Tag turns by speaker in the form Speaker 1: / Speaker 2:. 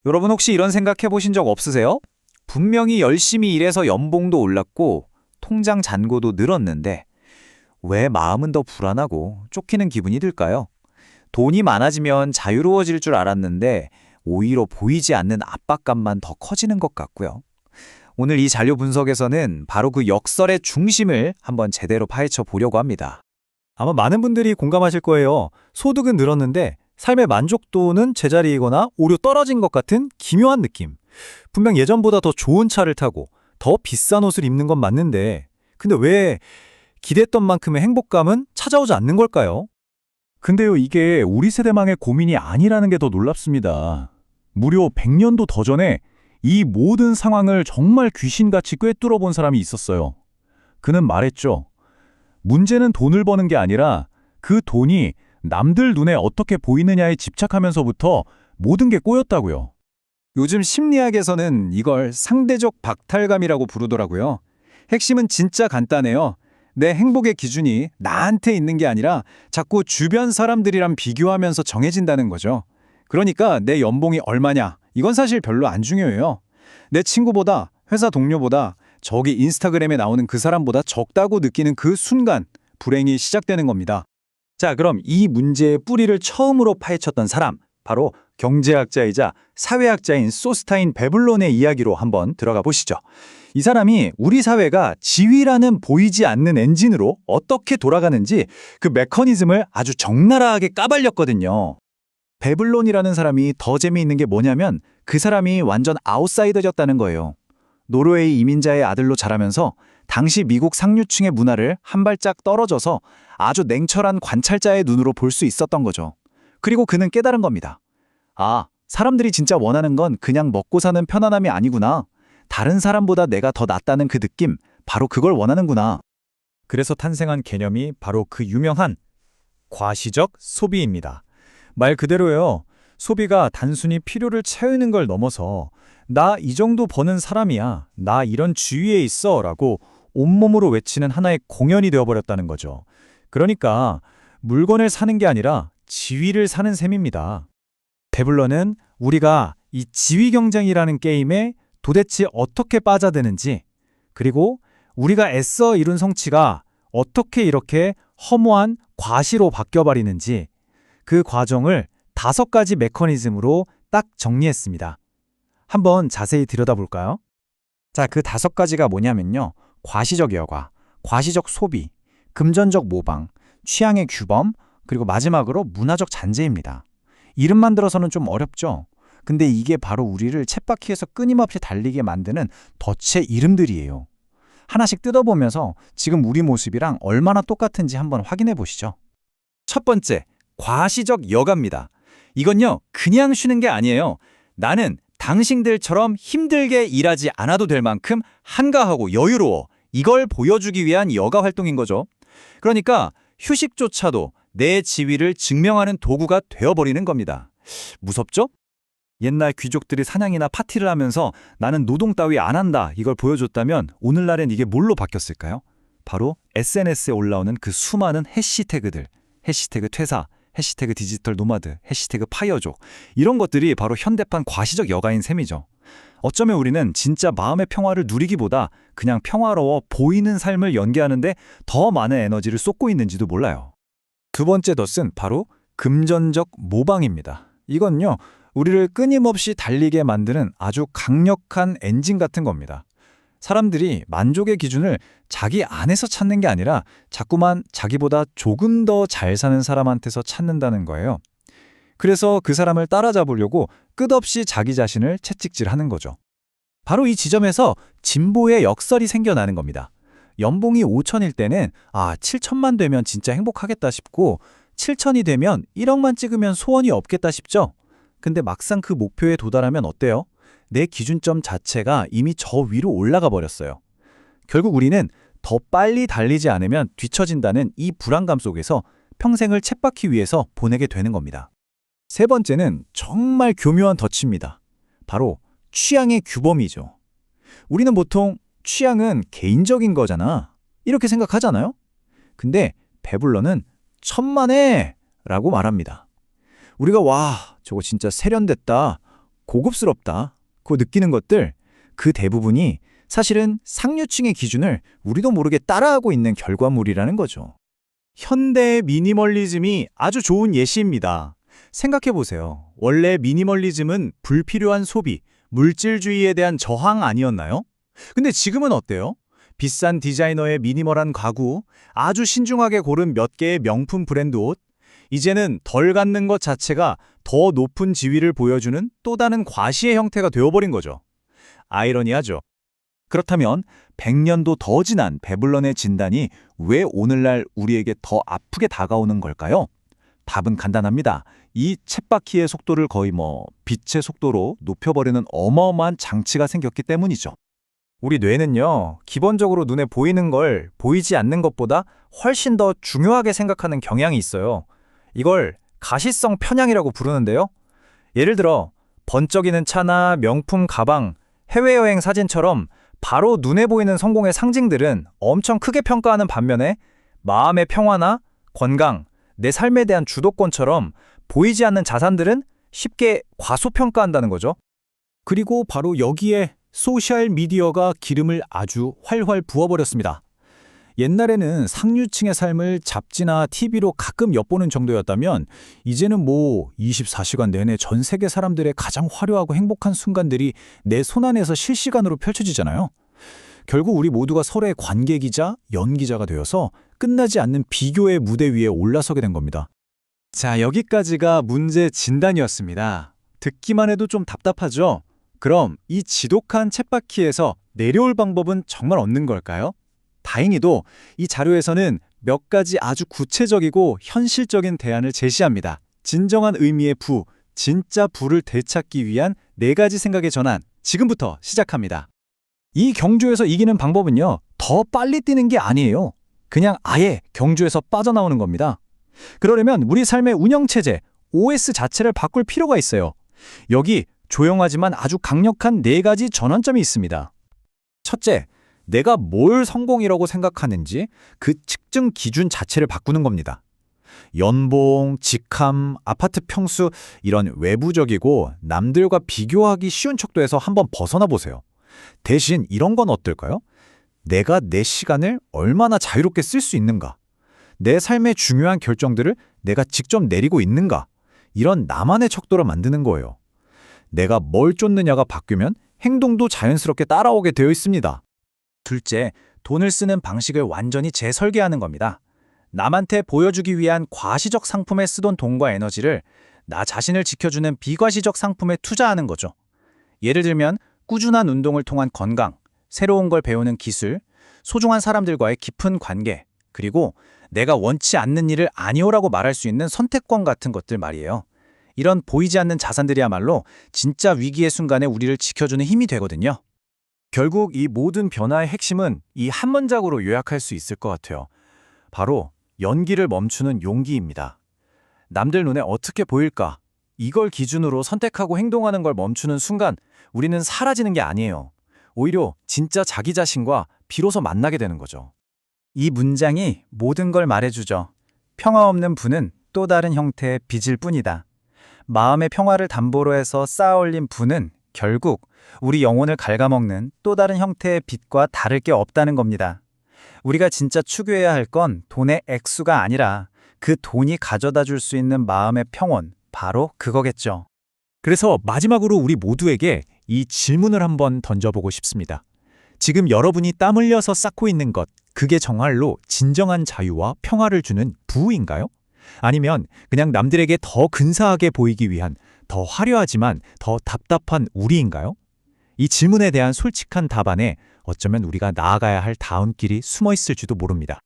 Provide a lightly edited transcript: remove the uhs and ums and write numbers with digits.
Speaker 1: 여러분 혹시 이런 생각 해보신 적 없으세요? 분명히 열심히 일해서 연봉도 올랐고 통장 잔고도 늘었는데 왜 마음은 더 불안하고 쫓기는 기분이 들까요? 돈이 많아지면 자유로워질 줄 알았는데 오히려 보이지 않는 압박감만 더 커지는 것 같고요. 오늘 이 잔료 분석에서는 바로 그 역설의 중심을 한번 제대로 파헤쳐 보려고 합니다.
Speaker 2: 아마 많은 분들이 공감하실 거예요. 소득은 늘었는데 삶의 만족도는 제자리이거나 오히려 떨어진 것 같은 기묘한 느낌. 분명 예전보다 더 좋은 차를 타고 더 비싼 옷을 입는 건 맞는데 근데 왜 기대했던 만큼의 행복감은 찾아오지 않는 걸까요?
Speaker 3: 근데요, 이게 우리 세대만의 고민이 아니라는 게 더 놀랍습니다. 무려 100년도 더 전에 이 모든 상황을 정말 귀신같이 꿰뚫어 본 사람이 있었어요. 그는 말했죠. 문제는 돈을 버는 게 아니라 그 돈이 남들 눈에 어떻게 보이느냐에 집착하면서부터 모든 게 꼬였다고요.
Speaker 1: 요즘 심리학에서는 이걸 상대적 박탈감이라고 부르더라고요. 핵심은 진짜 간단해요. 내 행복의 기준이 나한테 있는 게 아니라 자꾸 주변 사람들이랑 비교하면서 정해진다는 거죠. 그러니까 내 연봉이 얼마냐, 이건 사실 별로 안 중요해요. 내 친구보다, 회사 동료보다, 저기 인스타그램에 나오는 그 사람보다 적다고 느끼는 그 순간 불행이 시작되는 겁니다.
Speaker 2: 자, 그럼 이 문제의 뿌리를 처음으로 파헤쳤던 사람, 바로 경제학자이자 사회학자인 소스타인 베블론의 이야기로 한번 들어가 보시죠. 이 사람이 우리 사회가 지위라는 보이지 않는 엔진으로 어떻게 돌아가는지 그 메커니즘을 아주 적나라하게 까발렸거든요. 베블론이라는 사람이 더 재미있는 게 뭐냐면 그 사람이 완전 아웃사이더였다는 거예요. 노르웨이 이민자의 아들로 자라면서 당시 미국 상류층의 문화를 한 발짝 떨어져서 아주 냉철한 관찰자의 눈으로 볼 수 있었던 거죠. 그리고 그는 깨달은 겁니다. 아, 사람들이 진짜 원하는 건 그냥 먹고 사는 편안함이 아니구나. 다른 사람보다 내가 더 낫다는 그 느낌, 바로 그걸 원하는구나. 그래서 탄생한 개념이 바로 그 유명한 과시적 소비입니다. 말 그대로요. 소비가 단순히 필요를 채우는 걸 넘어서 나 이 정도 버는 사람이야, 나 이런 주위에 있어 라고 온몸으로 외치는 하나의 공연이 되어버렸다는 거죠. 그러니까 물건을 사는 게 아니라 지위를 사는 셈입니다. 베블러는 우리가 이 지위 경쟁이라는 게임에 도대체 어떻게 빠져드는지, 그리고 우리가 애써 이룬 성취가 어떻게 이렇게 허무한 과시로 바뀌어버리는지 그 과정을 5가지 메커니즘으로 딱 정리했습니다. 한번 자세히 들여다볼까요? 자, 그 5가지가 뭐냐면요. 과시적 여과, 과시적 소비, 금전적 모방, 취향의 규범, 그리고 마지막으로 문화적 잔재입니다. 이름만 들어서는 좀 어렵죠? 근데 이게 바로 우리를 쳇바퀴에서 끊임없이 달리게 만드는 덫의 이름들이에요. 하나씩 뜯어보면서 지금 우리 모습이랑 얼마나 똑같은지 한번 확인해 보시죠. 첫 번째, 과시적 여가입니다. 이건요, 그냥 쉬는 게 아니에요. 나는 당신들처럼 힘들게 일하지 않아도 될 만큼 한가하고 여유로워. 이걸 보여주기 위한 여가 활동인 거죠. 그러니까 휴식조차도 내 지위를 증명하는 도구가 되어버리는 겁니다. 무섭죠? 옛날 귀족들이 사냥이나 파티를 하면서 나는 노동 따위 안 한다 이걸 보여줬다면 오늘날엔 이게 뭘로 바뀌었을까요? 바로 SNS에 올라오는 그 수많은 해시태그들, 해시태그 퇴사, 해시태그 디지털 노마드, 해시태그 파이어족, 이런 것들이 바로 현대판 과시적 여가인 셈이죠. 어쩌면 우리는 진짜 마음의 평화를 누리기보다 그냥 평화로워 보이는 삶을 연기하는데 더 많은 에너지를 쏟고 있는지도 몰라요. 두 번째 덫은 바로 금전적 모방입니다. 이건요, 우리를 끊임없이 달리게 만드는 아주 강력한 엔진 같은 겁니다. 사람들이 만족의 기준을 자기 안에서 찾는 게 아니라 자꾸만 자기보다 조금 더 잘 사는 사람한테서 찾는다는 거예요. 그래서 그 사람을 따라잡으려고 끝없이 자기 자신을 채찍질하는 거죠. 바로 이 지점에서 진보의 역설이 생겨나는 겁니다. 연봉이 5천일 때는 7천만 되면 진짜 행복하겠다 싶고 7천이 되면 1억만 찍으면 소원이 없겠다 싶죠? 근데 막상 그 목표에 도달하면 어때요? 내 기준점 자체가 이미 저 위로 올라가 버렸어요. 결국 우리는 더 빨리 달리지 않으면 뒤처진다는 이 불안감 속에서 평생을 쳇바퀴 위에서 보내게 되는 겁니다. 세 번째는 정말 교묘한 덫입니다. 바로 취향의 규범이죠. 우리는 보통 취향은 개인적인 거잖아, 이렇게 생각하잖아요? 근데 베블러는 천만에! 라고 말합니다. 우리가 와, 저거 진짜 세련됐다, 고급스럽다고 느끼는 것들, 그 대부분이 사실은 상류층의 기준을 우리도 모르게 따라하고 있는 결과물이라는 거죠. 현대의 미니멀리즘이 아주 좋은 예시입니다. 생각해보세요. 원래 미니멀리즘은 불필요한 소비, 물질주의에 대한 저항 아니었나요? 근데 지금은 어때요? 비싼 디자이너의 미니멀한 가구, 아주 신중하게 고른 몇 개의 명품 브랜드 옷, 이제는 덜 갖는 것 자체가 더 높은 지위를 보여주는 또 다른 과시의 형태가 되어버린 거죠. 아이러니하죠. 그렇다면 100년도 더 지난 배블런의 진단이 왜 오늘날 우리에게 더 아프게 다가오는 걸까요? 답은 간단합니다. 이 쳇바퀴의 속도를 거의 빛의 속도로 높여버리는 어마어마한 장치가 생겼기 때문이죠. 우리 뇌는요, 기본적으로 눈에 보이는 걸 보이지 않는 것보다 훨씬 더 중요하게 생각하는 경향이 있어요. 이걸 가시성 편향이라고 부르는데요. 예를 들어 번쩍이는 차나 명품 가방, 해외여행 사진처럼 바로 눈에 보이는 성공의 상징들은 엄청 크게 평가하는 반면에 마음의 평화나 건강, 내 삶에 대한 주도권처럼 보이지 않는 자산들은 쉽게 과소평가한다는 거죠. 그리고 바로 여기에 소셜미디어가 기름을 아주 활활 부어버렸습니다. 옛날에는 상류층의 삶을 잡지나 TV로 가끔 엿보는 정도였다면 이제는 24시간 내내 전 세계 사람들의 가장 화려하고 행복한 순간들이 내 손안에서 실시간으로 펼쳐지잖아요. 결국 우리 모두가 서로의 관객이자 연기자가 되어서 끝나지 않는 비교의 무대 위에 올라서게 된 겁니다.
Speaker 1: 자, 여기까지가 문제 진단이었습니다. 듣기만 해도 좀 답답하죠? 그럼 이 지독한 쳇바퀴에서 내려올 방법은 정말 없는 걸까요? 다행히도 이 자료에서는 몇 가지 아주 구체적이고 현실적인 대안을 제시합니다. 진정한 의미의 부, 진짜 부를 되찾기 위한 4가지 생각의 전환, 지금부터 시작합니다.
Speaker 2: 이 경주에서 이기는 방법은요, 더 빨리 뛰는 게 아니에요. 그냥 아예 경주에서 빠져나오는 겁니다. 그러려면 우리 삶의 운영체제, OS 자체를 바꿀 필요가 있어요. 여기 조용하지만 아주 강력한 4가지 전환점이 있습니다. 첫째, 내가 뭘 성공이라고 생각하는지 그 측정 기준 자체를 바꾸는 겁니다. 연봉, 직함, 아파트 평수 이런 외부적이고 남들과 비교하기 쉬운 척도에서 한번 벗어나 보세요. 대신 이런 건 어떨까요? 내가 내 시간을 얼마나 자유롭게 쓸 수 있는가? 내 삶의 중요한 결정들을 내가 직접 내리고 있는가? 이런 나만의 척도로 만드는 거예요. 내가 뭘 쫓느냐가 바뀌면 행동도 자연스럽게 따라오게 되어 있습니다. 둘째, 돈을 쓰는 방식을 완전히 재설계하는 겁니다. 남한테 보여주기 위한 과시적 상품에 쓰던 돈과 에너지를 나 자신을 지켜주는 비과시적 상품에 투자하는 거죠. 예를 들면 꾸준한 운동을 통한 건강, 새로운 걸 배우는 기술, 소중한 사람들과의 깊은 관계, 그리고 내가 원치 않는 일을 아니오라고 말할 수 있는 선택권 같은 것들 말이에요. 이런 보이지 않는 자산들이야말로 진짜 위기의 순간에 우리를 지켜주는 힘이 되거든요. 결국 이 모든 변화의 핵심은 이 한 문장으로 요약할 수 있을 것 같아요. 바로 연기를 멈추는 용기입니다. 남들 눈에 어떻게 보일까? 이걸 기준으로 선택하고 행동하는 걸 멈추는 순간 우리는 사라지는 게 아니에요. 오히려 진짜 자기 자신과 비로소 만나게 되는 거죠. 이 문장이 모든 걸 말해주죠. 평화 없는 부는 또 다른 형태의 빚일 뿐이다. 마음의 평화를 담보로 해서 쌓아올린 부는 결국 우리 영혼을 갉아먹는 또 다른 형태의 빚과 다를 게 없다는 겁니다. 우리가 진짜 추구해야 할 건 돈의 액수가 아니라 그 돈이 가져다 줄 수 있는 마음의 평온, 바로 그거겠죠. 그래서 마지막으로 우리 모두에게 이 질문을 한번 던져보고 싶습니다. 지금 여러분이 땀 흘려서 쌓고 있는 것, 그게 정말로 진정한 자유와 평화를 주는 부인가요? 아니면 그냥 남들에게 더 근사하게 보이기 위한 더 화려하지만 더 답답한 우리인가요? 이 질문에 대한 솔직한 답안에 어쩌면 우리가 나아가야 할 다음 길이 숨어 있을지도 모릅니다.